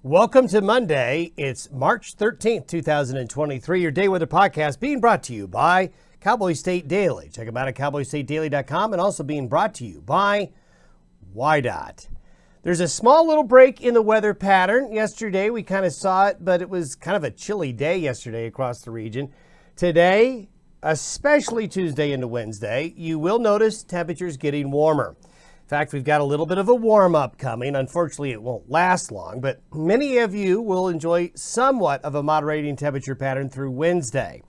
Welcome to Monday. It's March 13th, 2023. Your Day Weather Podcast being brought to you by Cowboy State Daily. Check them out at cowboystatedaily.com and also being brought to you by WYDOT. There's a small little break in the weather pattern. Yesterday we kind of saw it, but it was kind of a chilly day yesterday across the region. Today, especially Tuesday into Wednesday, you will notice temperatures getting warmer. In fact, we've got a little bit of a warm-up coming. Unfortunately, it won't last long, but many of you will enjoy somewhat of a moderating temperature pattern through Wednesday.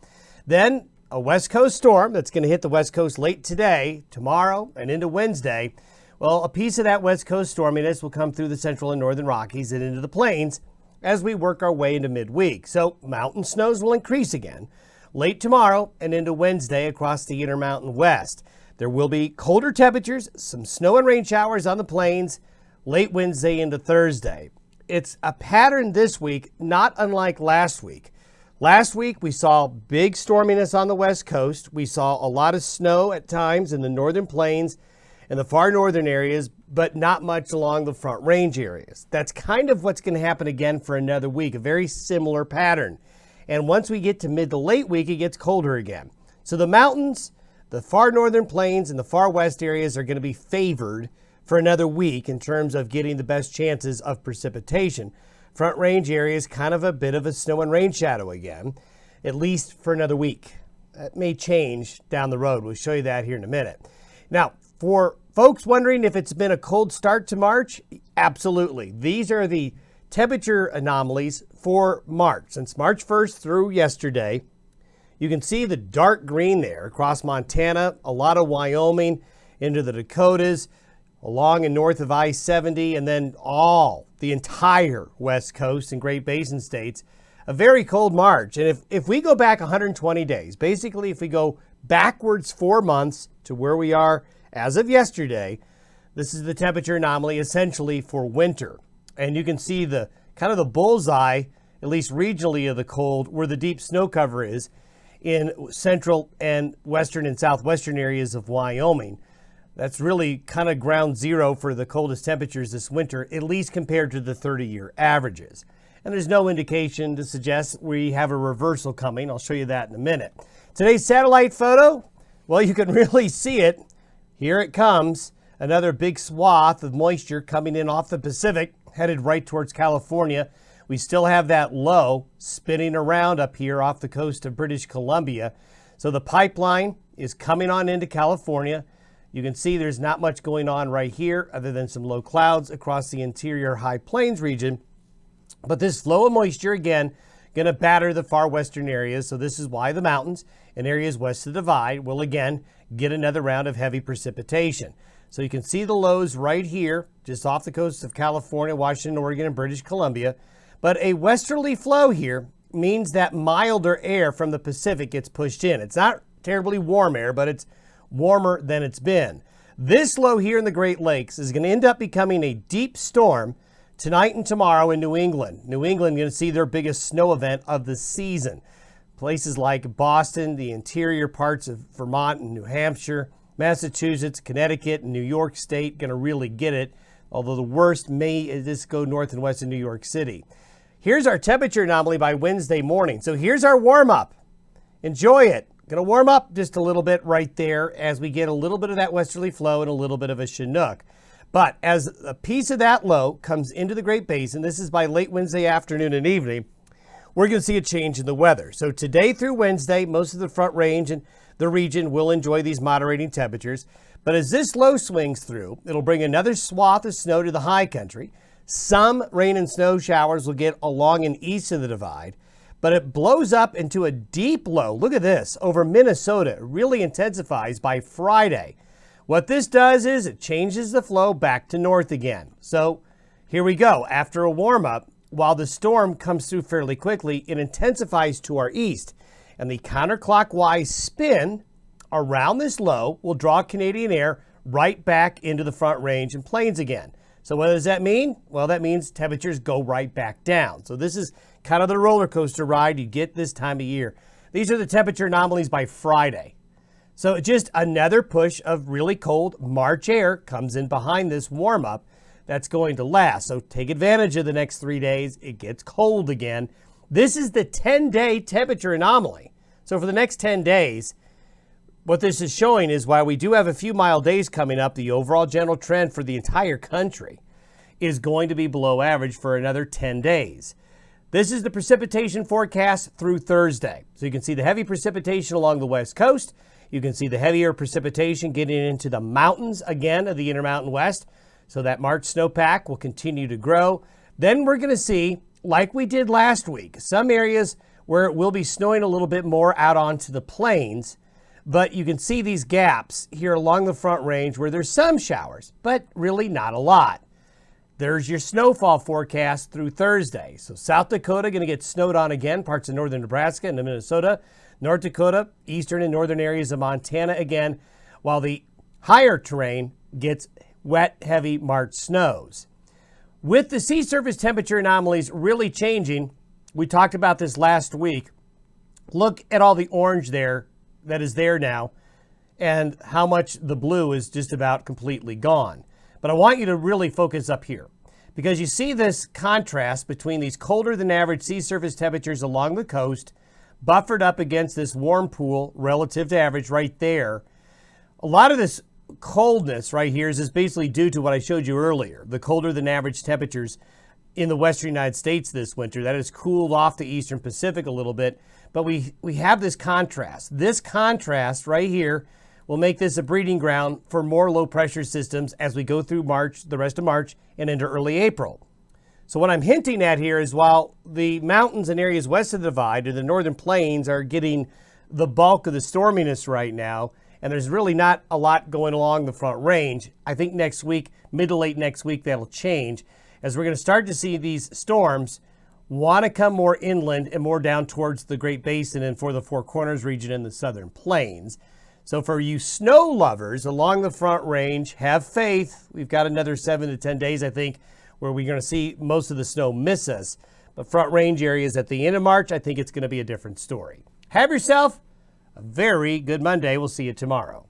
Then a West Coast storm that's going to hit the West Coast late today, tomorrow, and into Wednesday. Well, a piece of that West Coast storminess will come through the central and northern Rockies and into the plains as we work our way into midweek. So mountain snows will increase again late tomorrow and into Wednesday across the Intermountain West. There will be colder temperatures, some snow and rain showers on the plains late Wednesday into Thursday. It's a pattern this week, not unlike last week. Last week, we saw big storminess on the West Coast. We saw a lot of snow at times in the northern plains and the far northern areas, but not much along the Front Range areas. That's kind of what's going to happen again for another week, a very similar pattern. And once we get to mid to late week, it gets colder again. So the mountains, the far northern plains and the far west areas are going to be favored for another week in terms of getting the best chances of precipitation. Front Range areas, kind of a bit of a snow and rain shadow again, at least for another week. That may change down the road. We'll show you that here in a minute. Now, for folks wondering if it's been a cold start to March, absolutely. These are the temperature anomalies for March. Since March 1st through yesterday, you can see the dark green there across Montana, a lot of Wyoming, into the Dakotas, along and north of I-70, and then the entire West Coast and Great Basin states. A very cold March. And if we go back 120 days, basically if we go backwards 4 months to where we are as of yesterday, this is the temperature anomaly essentially for winter. And you can see the kind of the bullseye, at least regionally, of the cold where the deep snow cover is in central and western and southwestern areas of Wyoming. That's really kind of ground zero for the coldest temperatures this winter, at least compared to the 30-year averages. And there's no indication to suggest we have a reversal coming. I'll show you that in a minute. Today's satellite photo, well, you can really see it. Here it comes. Another big swath of moisture coming in off the Pacific, headed right towards California. We still have that low spinning around up here off the coast of British Columbia. So the pipeline is coming on into California. You can see there's not much going on right here other than some low clouds across the interior high plains region. But this flow of moisture, again, going to batter the far western areas. So this is why the mountains and areas west of the divide will again get another round of heavy precipitation. So you can see the lows right here, just off the coast of California, Washington, Oregon, and British Columbia. But a westerly flow here means that milder air from the Pacific gets pushed in. It's not terribly warm air, but it's warmer than it's been. This low here in the Great Lakes is going to end up becoming a deep storm tonight and tomorrow in New England. New England going to see their biggest snow event of the season. Places like Boston, the interior parts of Vermont and New Hampshire, Massachusetts, Connecticut, and New York State going to really get it, although the worst may just go north and west of New York City. Here's our temperature anomaly by Wednesday morning. So here's our warm-up. Enjoy it. Going to warm up just a little bit right there as we get a little bit of that westerly flow and a little bit of a Chinook. But as a piece of that low comes into the Great Basin, this is by late Wednesday afternoon and evening, we're going to see a change in the weather. So today through Wednesday, most of the Front Range and the region will enjoy these moderating temperatures. But as this low swings through, it'll bring another swath of snow to the high country. Some rain and snow showers will get along and east of the divide, but it blows up into a deep low. Look at this over Minnesota. It really intensifies by Friday. What this does is it changes the flow back to north again. So here we go. After a warm up, while the storm comes through fairly quickly, it intensifies to our east, and the counterclockwise spin around this low will draw Canadian air right back into the Front Range and plains again. So what does that mean? Well, that means temperatures go right back down. So this is kind of the roller coaster ride you get this time of year. These are the temperature anomalies by Friday. So just another push of really cold March air comes in behind this warm up. that's going to last. So take advantage of the next 3 days. It gets cold again. This is the 10-day temperature anomaly. So for the next 10 days, what this is showing is while we do have a few mild days coming up, the overall general trend for the entire country is going to be below average for another 10 days. This is the precipitation forecast through Thursday. So you can see the heavy precipitation along the west coast. You can see the heavier precipitation getting into the mountains again of the Intermountain West. So that March snowpack will continue to grow. Then we're going to see, like we did last week, some areas where it will be snowing a little bit more out onto the plains. But you can see these gaps here along the Front Range where there's some showers, but really not a lot. There's your snowfall forecast through Thursday. So South Dakota going to get snowed on again, parts of northern Nebraska and Minnesota, North Dakota, eastern and northern areas of Montana again, while the higher terrain gets wet, heavy March snows. With the sea surface temperature anomalies really changing, we talked about this last week. Look at all the orange there that is there now and how much the blue is just about completely gone. But I want you to really focus up here because you see this contrast between these colder than average sea surface temperatures along the coast buffered up against this warm pool relative to average right there. A lot of this coldness right here is basically due to what I showed you earlier, the colder than average temperatures in the western United States this winter. That has cooled off the eastern Pacific a little bit, but we have this contrast. This contrast right here will make this a breeding ground for more low pressure systems as we go through March, the rest of March, and into early April. So what I'm hinting at here is while the mountains and areas west of the divide or the northern plains are getting the bulk of the storminess right now, and there's really not a lot going along the Front Range, I think next week, mid to late next week, that'll change as we're going to start to see these storms want to come more inland and more down towards the Great Basin and for the Four Corners region in the southern plains. So for you snow lovers along the Front Range, have faith. We've got another 7 to 10 days, I think, where we're going to see most of the snow miss us. But Front Range areas at the end of March, I think it's going to be a different story. Have yourself a very good Monday. We'll see you tomorrow.